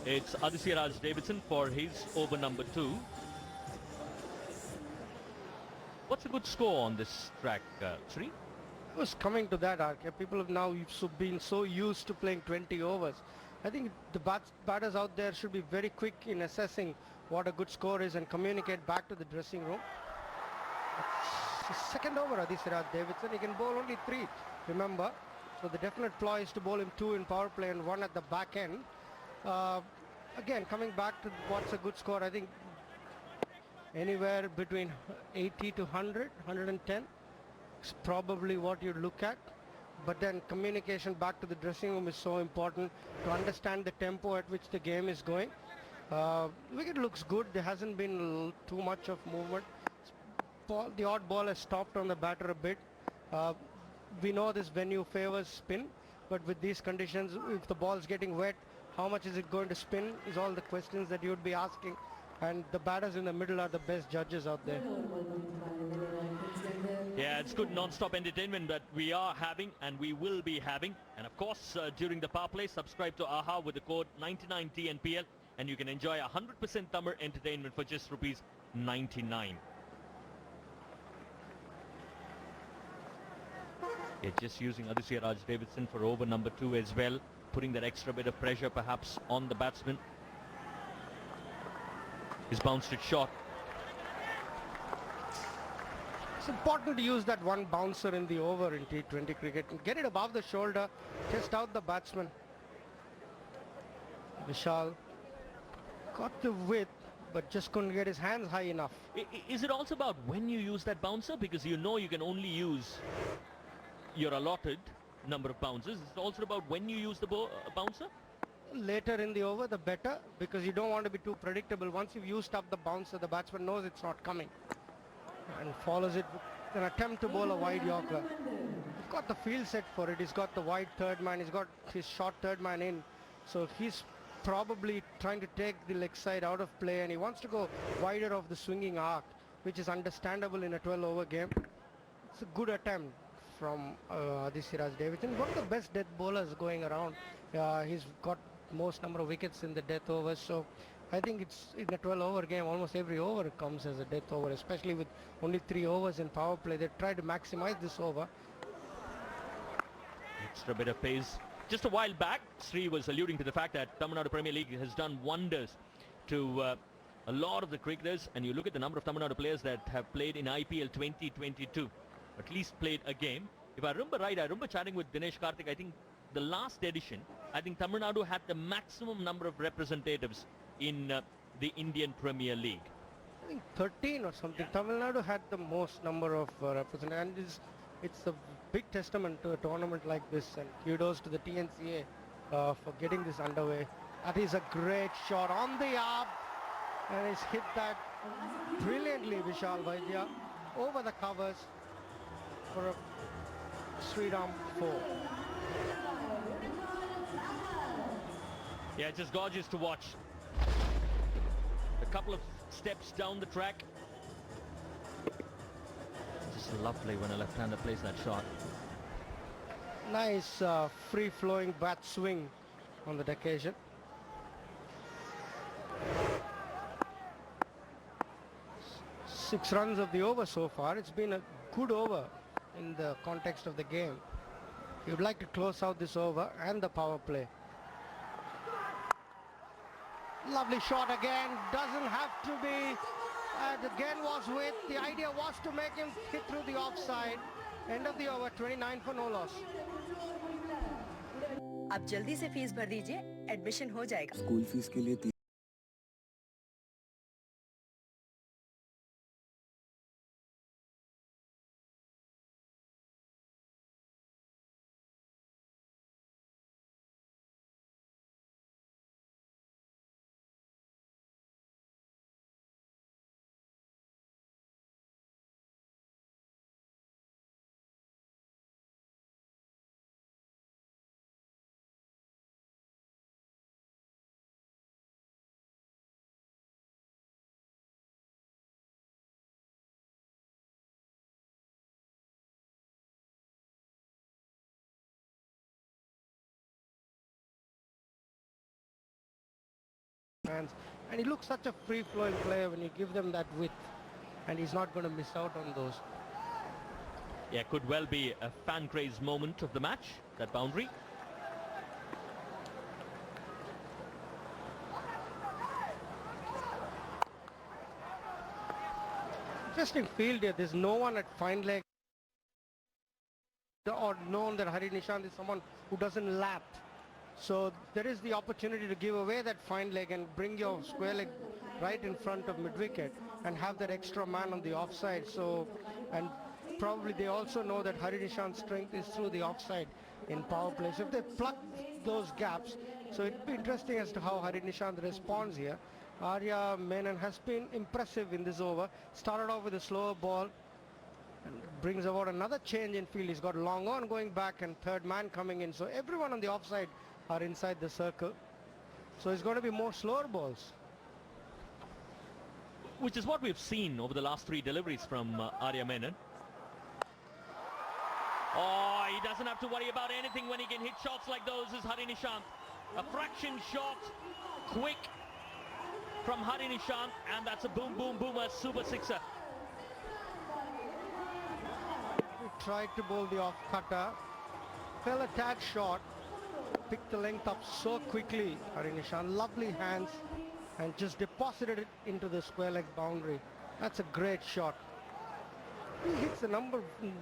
It's Aditya Davidson for his over number 2. What's a good score on this track, Sri? I was coming to that, RK. People have now been so used to playing 20 overs. I think the batters out there should be very quick in assessing what a good score is and communicate back to the dressing room. It's his second over, Aditya Davidson. He can bowl only 3, remember. So the definite ploy is to bowl him 2 in power play and 1 at the back end. Again, coming back to what's a good score, I think anywhere between 80 to 100, 110 is probably what you look at. But then communication back to the dressing room is so important to understand the tempo at which the game is going. Wicket looks good. There hasn't been too much of movement. The odd ball has stopped on the batter a bit. We know this venue favors spin, but with these conditions, if the ball's getting wet, how much is it going to spin is all the questions that you would be asking. And the batters in the middle are the best judges out there. Yeah, it's good non-stop entertainment that we are having and we will be having. And of course, during the power play, subscribe to AHA with the code 99TNPL and you can enjoy 100% Tamil entertainment for just ₹99. Yeah, just using Aditya Davidson for over number 2 as well, putting that extra bit of pressure perhaps on the batsman. He's bounced it short. It's important to use that one bouncer in the over in T20 cricket and get it above the shoulder, test out the batsman. Vishal got the width but just couldn't get his hands high enough. Is it also about when you use that bouncer? Because you know you can only use your allotted number of bouncers. It's also about when you use the bouncer? Later in the over, the better, because you don't want to be too predictable. Once you've used up the bouncer, the batsman knows it's not coming and follows it with an attempt to bowl a wide Yorker. He's got the field set for it. He's got the wide third man. He's got his short third man in. So he's probably trying to take the leg side out of play and he wants to go wider of the swinging arc, which is understandable in a 12-over game. It's a good attempt from Aditya Davidson. One of the best death bowlers going around. He's got most number of wickets in the death overs, so I think it's in a 12-over game, almost every over comes as a death over, especially with only 3 overs in power play. They try to maximize this over. Extra bit of pace. Just a while back, Sri was alluding to the fact that Tamil Nadu Premier League has done wonders to a lot of the cricketers, and you look at the number of Tamil Nadu players that have played in IPL 2022, at least played a game. If I remember right, I remember chatting with Dinesh Karthik, I think the last edition, I think Tamil Nadu had the maximum number of representatives in the Indian Premier League. I think 13 or something. Yeah. Tamil Nadu had the most number of representatives. It's a big testament to a tournament like this, and kudos to the TNCA for getting this underway. That is a great shot on the arm, and he's hit that brilliantly, Vishal Vaidya, over the covers for a Sriram 4. Yeah, just gorgeous to watch. A couple of steps down the track. Just lovely when a left-hander plays that shot. Nice free-flowing bat swing on that occasion. Six runs of the over so far. It's been a good over in the context of the game. You'd like to close out this over and the power play. Lovely shot again, doesn't have to be, again was with, the idea was to make him hit through the offside. End of the over, 29 for no loss. आप जल्दी से fees भर दीजिए, admission हो जाएगा। School fees के लिए hands. And he looks such a free-flowing player when you give them that width. And he's not going to miss out on those. Yeah, could well be a fan craze moment of the match, that boundary. Interesting field here. There's no one at fine leg or known that Hari Nishant is someone who doesn't lap. So there is the opportunity to give away that fine leg and bring your square leg right in front of mid-wicket and have that extra man on the offside. So, and probably they also know that Hari Nishant's strength is through the offside in power play. So if they plug those gaps, so it'd be interesting as to how Hari Nishant responds here. Arya Menon has been impressive in this over. Started off with a slower ball and brings about another change in field. He's got long on going back and third man coming in. So everyone on the offside are inside the circle. So it's going to be more slower balls. Which is what we've seen over the last 3 deliveries from Arya Menon. Oh, he doesn't have to worry about anything when he can hit shots like those as Hari Nishant. A fraction shot, quick from Hari Nishant, and that's a boom, boom, boom, a super sixer. He tried to bowl the off cutter, fell a tad short, picked the length up so quickly. Hari Nishant, lovely hands, and just deposited it into the square leg boundary. That's a great shot. He hits the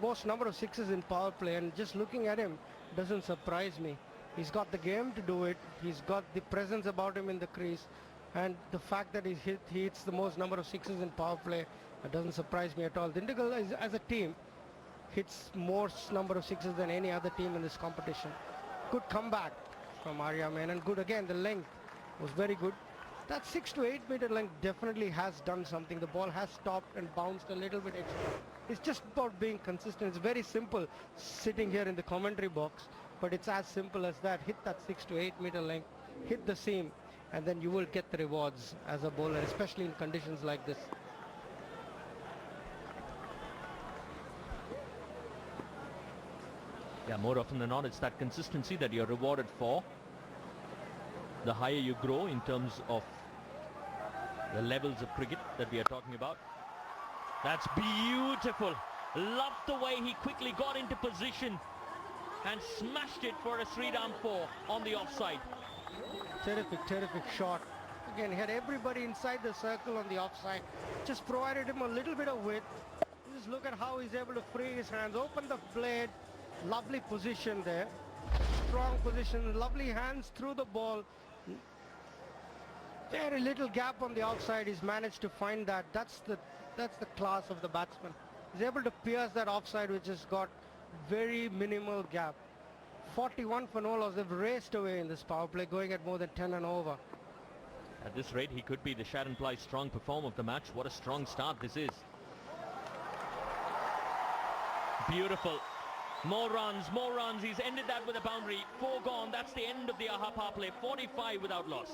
most number of sixes in power play, and just looking at him doesn't surprise me. He's got the game to do it. He's got the presence about him in the crease, and the fact that he hits the most number of sixes in power play, that doesn't surprise me at all. Dindigul is, as a team, hits more number of sixes than any other team in this competition. Good comeback from Arya Menon. Good again, the length was very good. That 6 to 8 meter length definitely has done something. The ball has stopped and bounced a little bit extra. It's just about being consistent. It's very simple sitting here in the commentary box, but it's as simple as that. Hit that 6 to 8 meter length, hit the seam, and then you will get the rewards as a bowler, especially in conditions like this. Yeah, more often than not, it's that consistency that you're rewarded for. The higher you grow in terms of the levels of cricket that we are talking about. That's beautiful. Loved the way he quickly got into position and smashed it for a three-down 4 on the offside. Terrific, terrific shot. Again, he had everybody inside the circle on the offside. Just provided him a little bit of width. Just look at how he's able to free his hands, open the blade. Lovely position there. Strong position, lovely hands through the ball. Very little gap on the outside. He's managed to find that. That's the class of the batsman. He's able to pierce that offside, which has got very minimal gap. 41 for no loss. They've raced away in this power play, going at more than 10 and over. At this rate, he could be the Sharon Ply strong performer of the match. What a strong start this is. Beautiful. More runs, more runs. He's ended that with a boundary. 4 gone. That's the end of the AHA power play. 45 without loss.